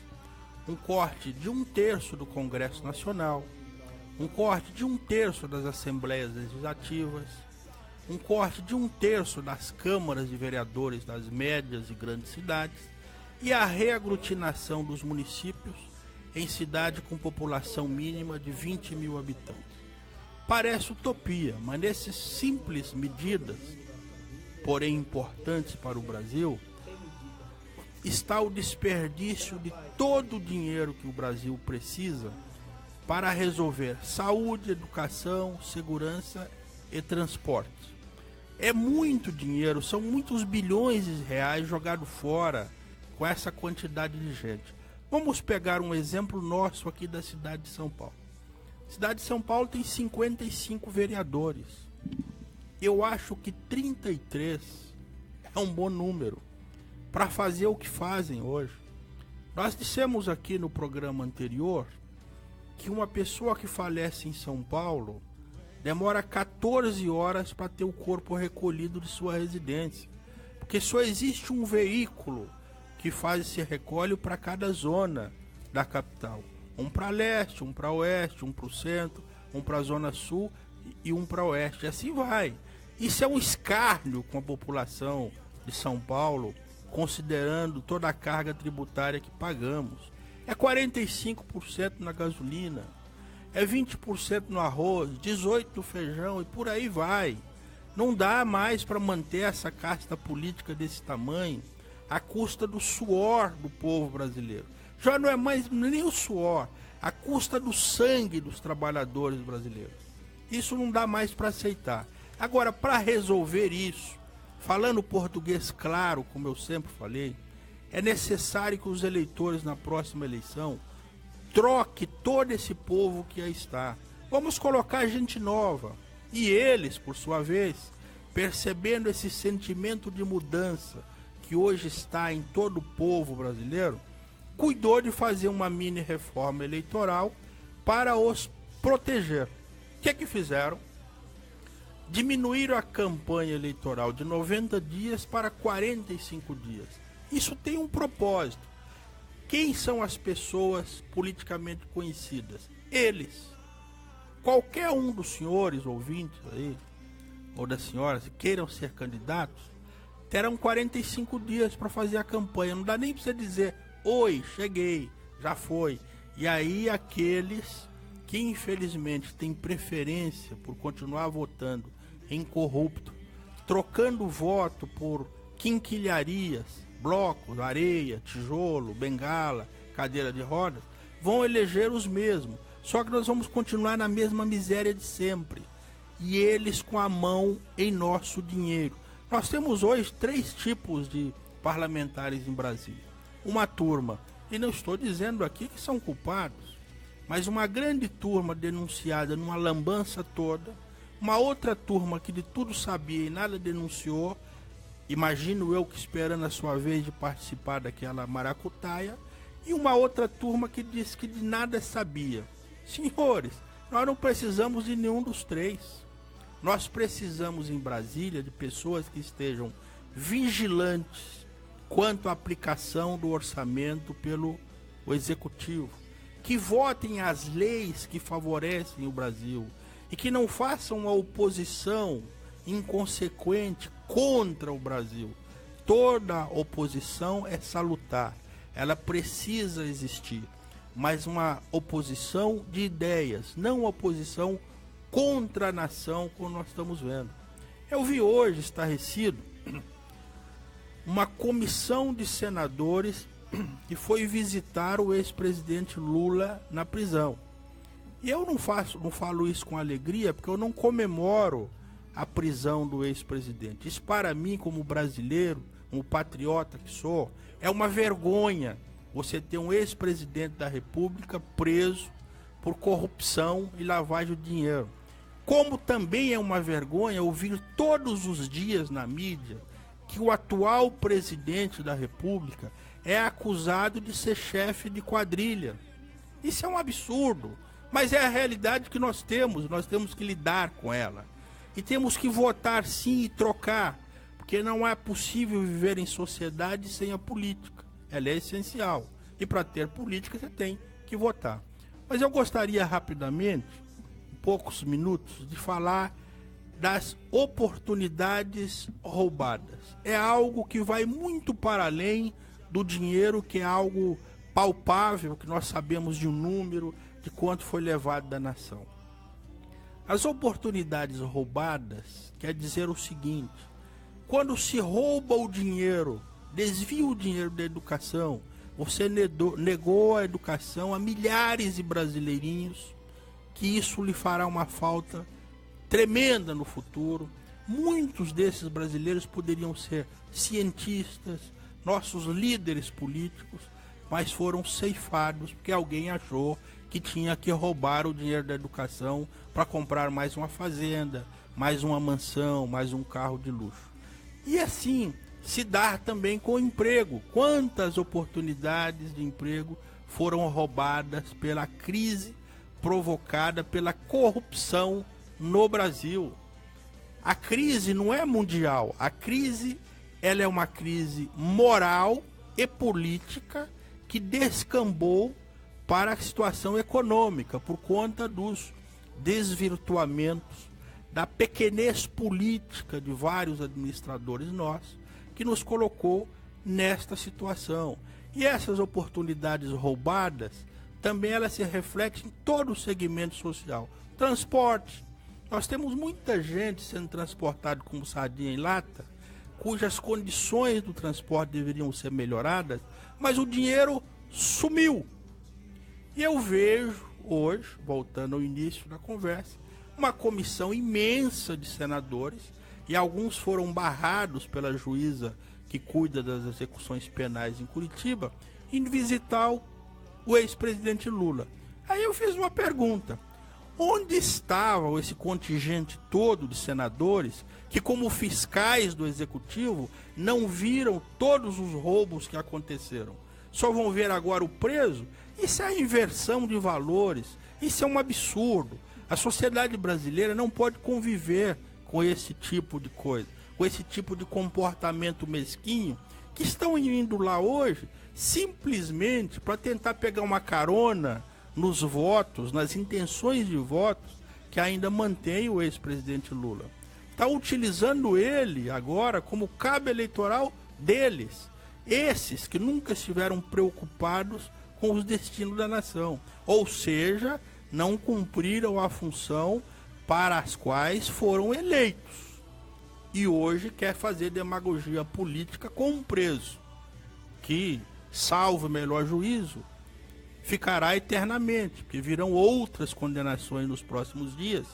um corte de 1/3 do Congresso Nacional, um corte de 1/3 das Assembleias Legislativas, um corte de 1/3 das câmaras de vereadores das médias e grandes cidades e a reaglutinação dos municípios em cidade com população mínima de 20 mil habitantes. Parece utopia, mas nessas simples medidas, porém importantes para o Brasil, está o desperdício de todo o dinheiro que o Brasil precisa para resolver saúde, educação, segurança e transporte. É muito dinheiro, são muitos bilhões de reais jogados fora com essa quantidade de gente. Vamos pegar um exemplo nosso aqui da cidade de São Paulo. A cidade de São Paulo tem 55 vereadores. Eu acho que 33 é um bom número para fazer o que fazem hoje. Nós dissemos aqui no programa anterior que uma pessoa que falece em São Paulo demora 14 horas para ter o corpo recolhido de sua residência, porque só existe um veículo que faz esse recolho para cada zona da capital. Um para leste, um para oeste, um para o centro, um para a zona sul e um para oeste. E assim vai. Isso é um escárnio com a população de São Paulo, considerando toda a carga tributária que pagamos. É 45% na gasolina, é 20% no arroz, 18% no feijão e por aí vai. Não dá mais para manter essa casta política desse tamanho à custa do suor do povo brasileiro. Já não é mais nem o suor, à custa do sangue dos trabalhadores brasileiros. Isso não dá mais para aceitar. Agora, para resolver isso, falando português claro, como eu sempre falei, é necessário que os eleitores na próxima eleição troque todo esse povo que aí está. Vamos colocar gente nova. E eles, por sua vez, percebendo esse sentimento de mudança que hoje está em todo o povo brasileiro, cuidou de fazer uma mini reforma eleitoral para os proteger. O que é que fizeram? Diminuíram a campanha eleitoral de 90 dias para 45 dias. Isso tem um propósito. Quem são as pessoas politicamente conhecidas? Eles. Qualquer um dos senhores ouvintes aí, ou das senhoras, que queiram ser candidatos, terão 45 dias para fazer a campanha. Não dá nem para você dizer, oi, cheguei, já foi. E aí aqueles que infelizmente têm preferência por continuar votando em corrupto, trocando voto por quinquilharias, blocos, areia, tijolo, bengala, cadeira de rodas, vão eleger os mesmos. Só que nós vamos continuar na mesma miséria de sempre. E eles com a mão em nosso dinheiro. Nós temos hoje 3 tipos de parlamentares em Brasília. Uma turma, e não estou dizendo aqui que são culpados, mas uma grande turma denunciada numa lambança toda, uma outra turma que de tudo sabia e nada denunciou, imagino eu que esperando a sua vez de participar daquela maracutaia, e uma outra turma que disse que de nada sabia. Senhores, nós não precisamos de nenhum dos 3. Nós precisamos em Brasília de pessoas que estejam vigilantes quanto à aplicação do orçamento pelo Executivo, que votem as leis que favorecem o Brasil e que não façam uma oposição inconsequente contra o Brasil. Toda oposição é salutar, ela precisa existir, mas uma oposição de ideias, não uma oposição contra a nação, como nós estamos vendo. Eu vi hoje, estarrecido, uma comissão de senadores que foi visitar o ex-presidente Lula na prisão. E eu não falo isso com alegria, porque eu não comemoro a prisão do ex-presidente. Isso para mim, como brasileiro, como patriota que sou, é uma vergonha você ter um ex-presidente da República preso por corrupção e lavagem de dinheiro. Como também é uma vergonha ouvir todos os dias na mídia que o atual presidente da República é acusado de ser chefe de quadrilha. Isso é um absurdo, mas é a realidade que nós temos que lidar com ela. E temos que votar sim e trocar, porque não é possível viver em sociedade sem a política. Ela é essencial. E para ter política você tem que votar. Mas eu gostaria rapidamente, em poucos minutos, de falar das oportunidades roubadas. É algo que vai muito para além do dinheiro, que é algo palpável, que nós sabemos de um número, de quanto foi levado da nação. As oportunidades roubadas quer dizer o seguinte: quando se rouba o dinheiro, desvia o dinheiro da educação, você negou a educação a milhares de brasileirinhos, que isso lhe fará uma falta tremenda no futuro. Muitos desses brasileiros poderiam ser cientistas, nossos líderes políticos, mas foram ceifados porque alguém achou que tinha que roubar o dinheiro da educação para comprar mais uma fazenda, mais uma mansão, mais um carro de luxo. E assim se dá também com o emprego. Quantas oportunidades de emprego foram roubadas pela crise provocada pela corrupção no Brasil? A crise não é mundial, a crise ela é uma crise moral e política que descambou para a situação econômica por conta dos desvirtuamentos, da pequenez política de vários administradores nossos, que nos colocou nesta situação. E essas oportunidades roubadas também elas se refletem em todo o segmento social. Transporte. Nós temos muita gente sendo transportada como sardinha em lata, cujas condições do transporte deveriam ser melhoradas, mas o dinheiro sumiu. E eu vejo hoje, voltando ao início da conversa, uma comissão imensa de senadores, e alguns foram barrados pela juíza que cuida das execuções penais em Curitiba, em visitar o ex-presidente Lula. Aí eu fiz uma pergunta: onde estava esse contingente todo de senadores que, como fiscais do executivo, não viram todos os roubos que aconteceram? Só vão ver agora o preso? Isso é inversão de valores, isso é um absurdo. A sociedade brasileira não pode conviver com esse tipo de coisa, com esse tipo de comportamento mesquinho, que estão indo lá hoje simplesmente para tentar pegar uma carona nos votos, nas intenções de votos que ainda mantém o ex-presidente Lula. Está utilizando ele agora como cabo eleitoral deles, esses que nunca estiveram preocupados com os destinos da nação, ou seja, não cumpriram a função para as quais foram eleitos. E hoje quer fazer demagogia política com um preso que, salvo melhor juízo, ficará eternamente, porque virão outras condenações nos próximos dias,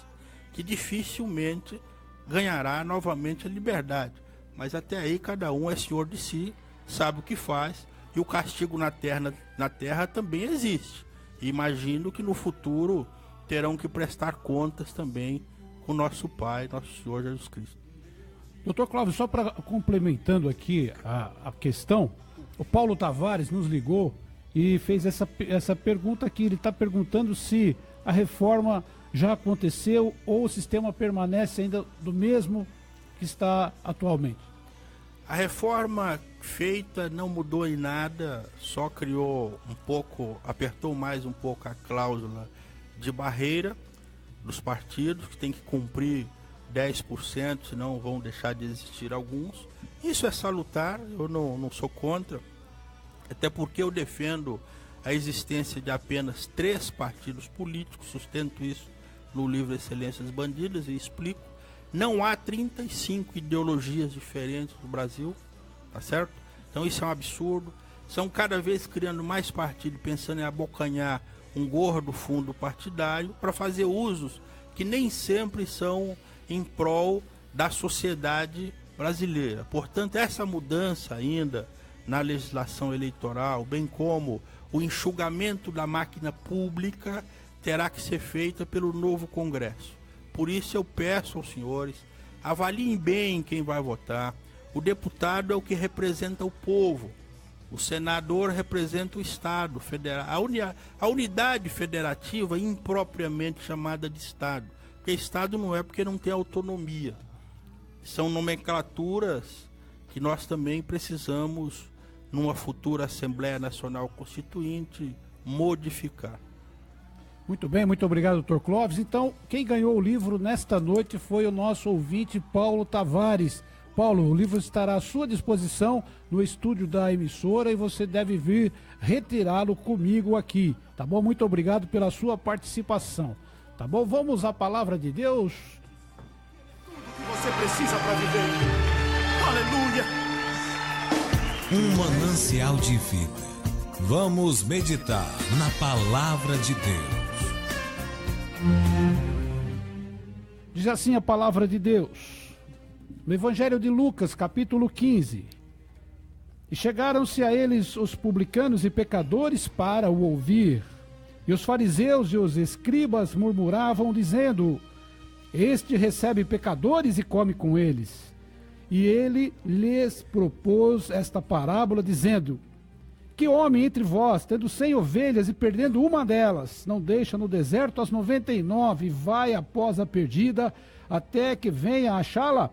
que dificilmente ganhará novamente a liberdade. Mas até aí cada um é senhor de si, sabe o que faz, e o castigo na terra também existe. E imagino que no futuro terão que prestar contas também com nosso Pai, nosso Senhor Jesus Cristo. Doutor Cláudio, só para complementando aqui a questão, o Paulo Tavares nos ligou e fez essa pergunta aqui. Ele está perguntando se a reforma já aconteceu ou o sistema permanece ainda do mesmo que está atualmente. A reforma feita não mudou em nada, só criou um pouco, apertou mais um pouco a cláusula de barreira dos partidos, que tem que cumprir 10%, senão vão deixar de existir alguns. Isso é salutar, eu não sou contra, até porque eu defendo a existência de apenas 3 partidos políticos, sustento isso no livro Excelências Bandidas e explico. Não há 35 ideologias diferentes no Brasil, tá certo? Então isso é um absurdo. São cada vez criando mais partido, pensando em abocanhar um gordo fundo partidário para fazer usos que nem sempre são em prol da sociedade brasileira. Portanto, essa mudança ainda na legislação eleitoral, bem como o enxugamento da máquina pública, terá que ser feita pelo novo Congresso. Por isso eu peço aos senhores, avaliem bem quem vai votar. O deputado é o que representa o povo. O senador representa o Estado federal, a unidade federativa impropriamente chamada de Estado. Porque Estado não é porque não tem autonomia. São nomenclaturas que nós também precisamos, numa futura Assembleia Nacional Constituinte, modificar. Muito bem, muito obrigado, doutor Clóvis. Então, quem ganhou o livro nesta noite foi o nosso ouvinte Paulo Tavares. Paulo, o livro estará à sua disposição no estúdio da emissora e você deve vir retirá-lo comigo aqui, tá bom? Muito obrigado pela sua participação, tá bom? Vamos à palavra de Deus. Tudo que você precisa para viver. Aleluia! Um manancial de vida. Vamos meditar na palavra de Deus. Diz assim a palavra de Deus. No Evangelho de Lucas, capítulo 15. E chegaram-se a eles os publicanos e pecadores para o ouvir. E os fariseus e os escribas murmuravam, dizendo: Este recebe pecadores e come com eles. E ele lhes propôs esta parábola, dizendo: Que homem entre vós, tendo 100 ovelhas e perdendo uma delas, não deixa no deserto as 99 e vai após a perdida, até que venha achá-la?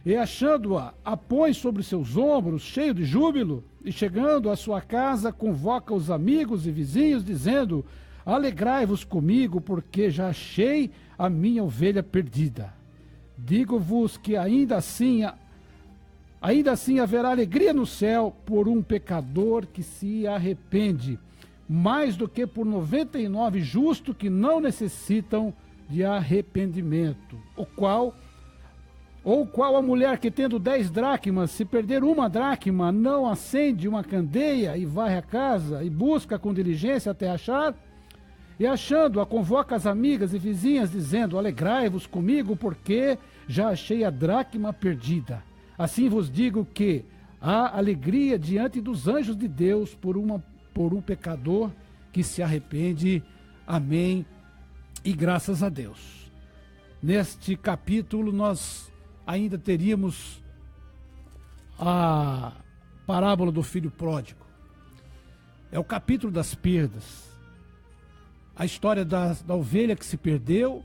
E achando-a, a põe sobre seus ombros, cheio de júbilo, e chegando à sua casa, convoca os amigos e vizinhos, dizendo: Alegrai-vos comigo, porque já achei a minha ovelha perdida. Digo-vos que ainda assim haverá alegria no céu por um pecador que se arrepende, mais do que por 99 justos que não necessitam de arrependimento. Ou qual a mulher que, tendo 10 dracmas, se perder uma dracma, não acende uma candeia e varre a casa e busca com diligência até achar? E achando-a, convoca as amigas e vizinhas, dizendo: Alegrai-vos comigo, porque já achei a dracma perdida. Assim vos digo que há alegria diante dos anjos de Deus por um pecador que se arrepende. Amém. E graças a Deus. Neste capítulo nós ainda teríamos a parábola do filho pródigo. É o capítulo das perdas. A história da ovelha que se perdeu,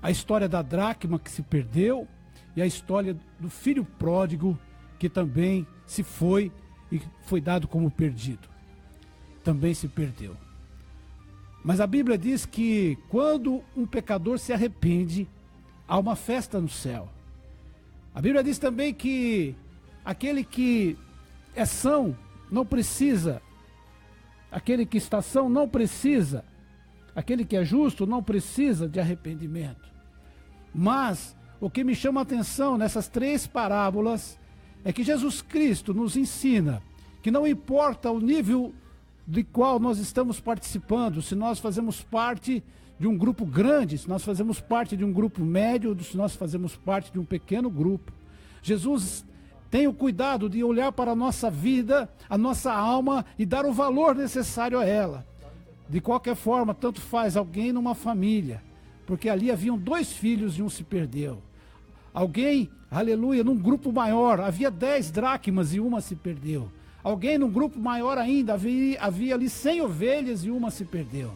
a história da dracma que se perdeu e a história do filho pródigo que também se foi e foi dado como perdido. Também se perdeu. Mas a Bíblia diz que quando um pecador se arrepende, há uma festa no céu. A Bíblia diz também que aquele que é são não precisa, aquele que está são não precisa, aquele que é justo não precisa de arrependimento. Mas o que me chama a atenção nessas 3 parábolas é que Jesus Cristo nos ensina que não importa o nível de qual nós estamos participando, se nós fazemos parte de um grupo grande, se nós fazemos parte de um grupo médio, se nós fazemos parte de um pequeno grupo. Jesus tem o cuidado de olhar para a nossa vida, a nossa alma e dar o valor necessário a ela. De qualquer forma, tanto faz alguém numa família, porque ali haviam 2 filhos e um se perdeu. Alguém, aleluia, num grupo maior, havia 10 dracmas e uma se perdeu. Alguém num grupo maior ainda, havia ali 100 ovelhas e uma se perdeu.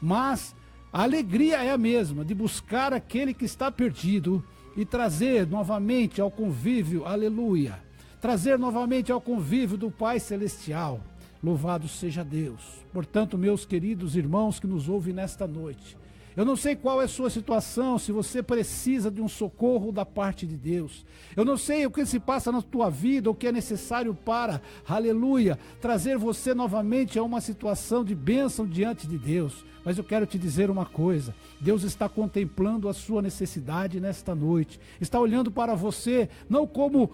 Mas a alegria é a mesma, de buscar aquele que está perdido e trazer novamente ao convívio, aleluia, trazer novamente ao convívio do Pai Celestial. Louvado seja Deus. Portanto, meus queridos irmãos que nos ouvem nesta noite, eu não sei qual é a sua situação, se você precisa de um socorro da parte de Deus. Eu não sei o que se passa na tua vida, o que é necessário para, aleluia, trazer você novamente a uma situação de bênção diante de Deus. Mas eu quero te dizer uma coisa, Deus está contemplando a sua necessidade nesta noite, está olhando para você, não como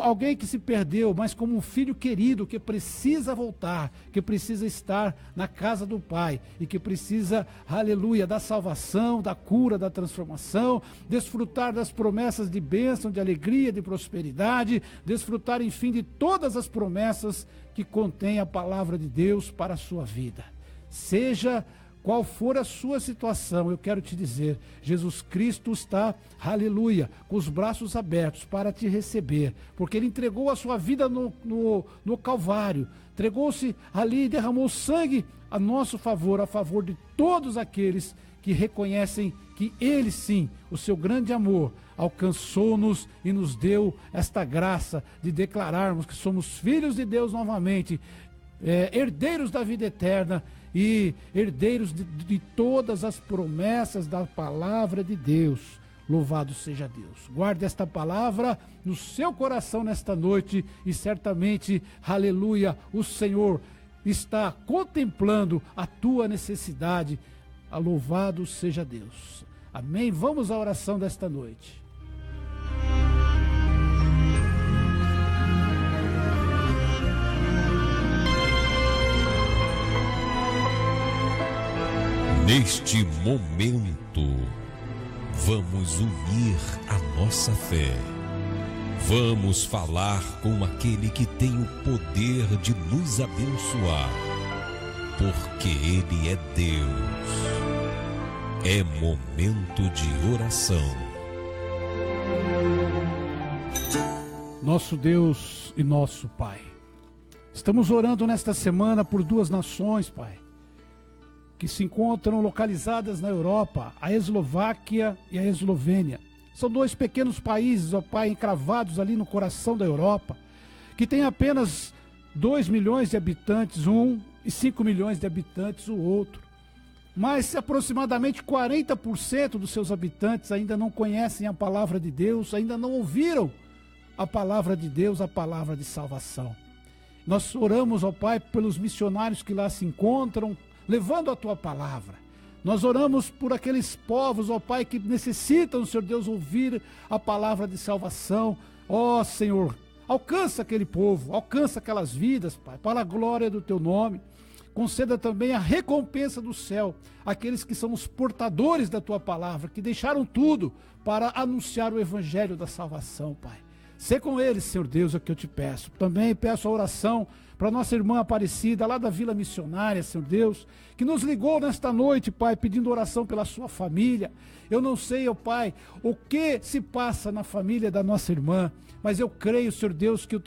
alguém que se perdeu, mas como um filho querido que precisa voltar, que precisa estar na casa do Pai e que precisa, aleluia, da salvação, da cura, da transformação, desfrutar das promessas de bênção, de alegria, de prosperidade, desfrutar, enfim, de todas as promessas que contém a palavra de Deus para a sua vida. Seja qual for a sua situação, eu quero te dizer, Jesus Cristo está, aleluia, com os braços abertos para te receber, porque Ele entregou a sua vida no Calvário, entregou-se ali e derramou sangue a nosso favor, a favor de todos aqueles que reconhecem que Ele sim, o seu grande amor, alcançou-nos e nos deu esta graça de declararmos que somos filhos de Deus novamente, herdeiros da vida eterna e herdeiros de todas as promessas da palavra de Deus. Louvado seja Deus. Guarde esta palavra no seu coração nesta noite e certamente, aleluia, o Senhor está contemplando a tua necessidade. Louvado seja Deus. Amém? Vamos à oração desta noite. Neste momento, vamos unir a nossa fé. Vamos falar com aquele que tem o poder de nos abençoar, porque Ele é Deus. É momento de oração. Nosso Deus e nosso Pai, estamos orando nesta semana por duas nações, Pai, que se encontram localizadas na Europa, a Eslováquia e a Eslovênia. São dois pequenos países, ó Pai, encravados ali no coração da Europa, que tem apenas 2 milhões de habitantes, um, e 5 milhões de habitantes, o outro. Mas aproximadamente 40% dos seus habitantes ainda não conhecem a palavra de Deus, ainda não ouviram a palavra de Deus, a palavra de salvação. Nós oramos, ó Pai, pelos missionários que lá se encontram, levando a tua palavra. Nós oramos por aqueles povos, ó Pai, que necessitam, Senhor Deus, ouvir a palavra de salvação. Ó Senhor, alcança aquele povo, alcança aquelas vidas, Pai, para a glória do teu nome. Conceda também a recompensa do céu àqueles que são os portadores da tua palavra, que deixaram tudo para anunciar o evangelho da salvação, Pai. Sê com eles, Senhor Deus, é o que eu te peço. Também peço a oração para nossa irmã Aparecida, lá da Vila Missionária, Senhor Deus, que nos ligou nesta noite, Pai, pedindo oração pela sua família. Eu não sei, ó Pai, o que se passa na família da nossa irmã, mas eu creio, Senhor Deus, que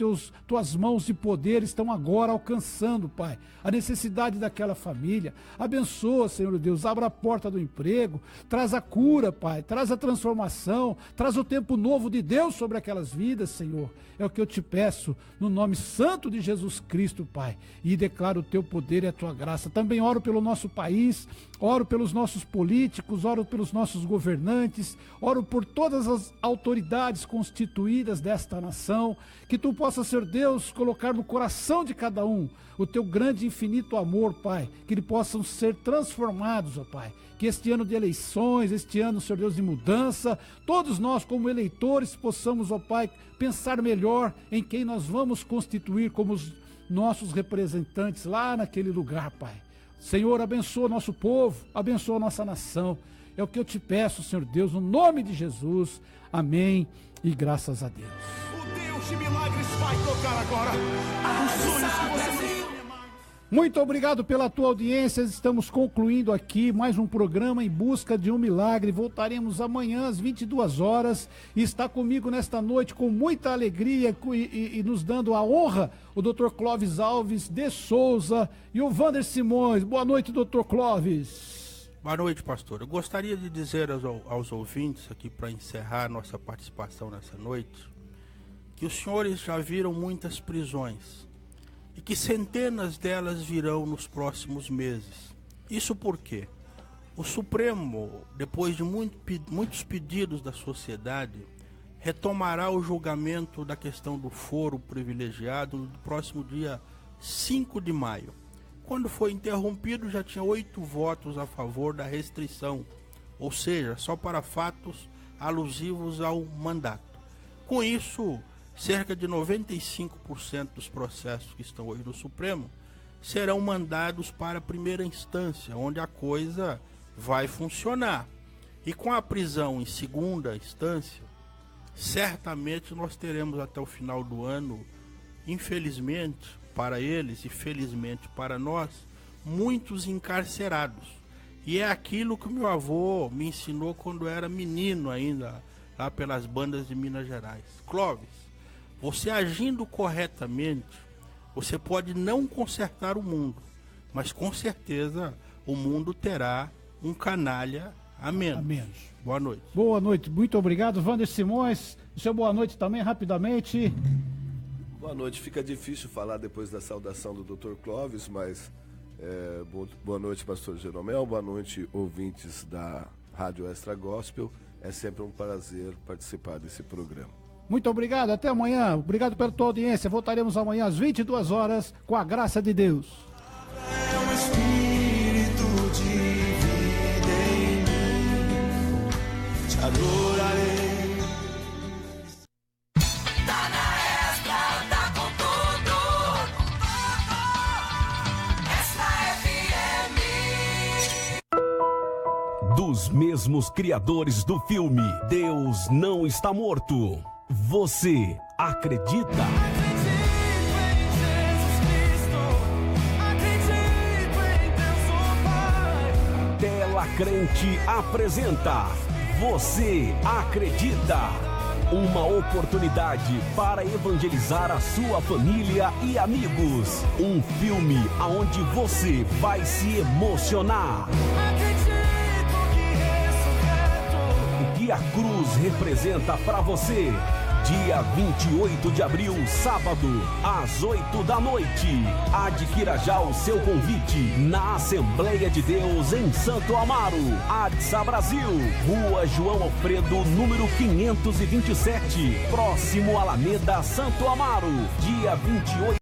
tuas mãos de poder estão agora alcançando, Pai, a necessidade daquela família. Abençoa, Senhor Deus, abra a porta do emprego, traz a cura, Pai, traz a transformação, traz o tempo novo de Deus sobre aquelas vidas, Senhor. É o que eu te peço, no nome santo de Jesus Cristo, Pai, e declaro o teu poder e a tua graça. Também oro pelo nosso país, oro pelos nossos políticos, oro pelos nossos governantes, oro por todas as autoridades constituídas desta nação, que tu possas, Senhor Deus, colocar no coração de cada um o teu grande e infinito amor, Pai, que eles possam ser transformados, ó Pai, que este ano de eleições, este ano, Senhor Deus, de mudança, todos nós como eleitores possamos, ó Pai, pensar melhor em quem nós vamos constituir como os nossos representantes lá naquele lugar, Pai. Senhor, abençoa nosso povo, abençoa nossa nação. É o que eu te peço, Senhor Deus, no nome de Jesus. Amém e graças a Deus. O Deus de milagres vai tocar agora. Os sonhos que você... Muito obrigado pela tua audiência. Estamos concluindo aqui mais um programa Em Busca de um Milagre. Voltaremos amanhã às 22 horas. E está comigo nesta noite com muita alegria e nos dando a honra o Dr. Clóvis Alves de Souza e o Wander Simões. Boa noite, Dr. Clóvis. Boa noite, pastor. Eu gostaria de dizer aos ouvintes aqui, para encerrar nossa participação nessa noite, que os senhores já viram muitas prisões e que centenas delas virão nos próximos meses. Isso porque o Supremo, depois de muitos pedidos da sociedade, retomará o julgamento da questão do foro privilegiado no próximo dia 5 de maio, Quando foi interrompido, já tinha 8 votos a favor da restrição, ou seja, só para fatos alusivos ao mandato. Com isso, cerca de 95% dos processos que estão hoje no Supremo serão mandados para a primeira instância, onde a coisa vai funcionar. E com a prisão em segunda instância, certamente nós teremos até o final do ano, infelizmente para eles e felizmente para nós, muitos encarcerados. E é aquilo que meu avô me ensinou quando era menino ainda, lá pelas bandas de Minas Gerais. Clóvis, você agindo corretamente, você pode não consertar o mundo, mas com certeza o mundo terá um canalha a menos. Boa noite. Boa noite, muito obrigado, Wander Simões. Seu boa noite também, rapidamente. Boa noite, fica difícil falar depois da saudação do Dr. Clóvis, mas boa noite, pastor Jeromel, boa noite, ouvintes da Rádio Extra Gospel. É sempre um prazer participar desse programa. Muito obrigado, até amanhã. Obrigado pela tua audiência. Voltaremos amanhã às 22 horas, com a graça de Deus. É um espírito de vida em mim, te adorarei. Tá na Extra, tá com tudo. Extra FM. Dos mesmos criadores do filme Deus Não Está Morto. Você acredita? Acredito em Jesus Cristo, acredito em Deus o Pai. Tela Crente apresenta Você Acredita? Uma oportunidade para evangelizar a sua família e amigos. Um filme aonde você vai se emocionar. O que a cruz representa para você? Dia 28 de abril, sábado, às 8 da noite. Adquira já o seu convite na Assembleia de Deus em Santo Amaro, Adsa Brasil, Rua João Alfredo, número 527, próximo Alameda, Santo Amaro. Dia 28.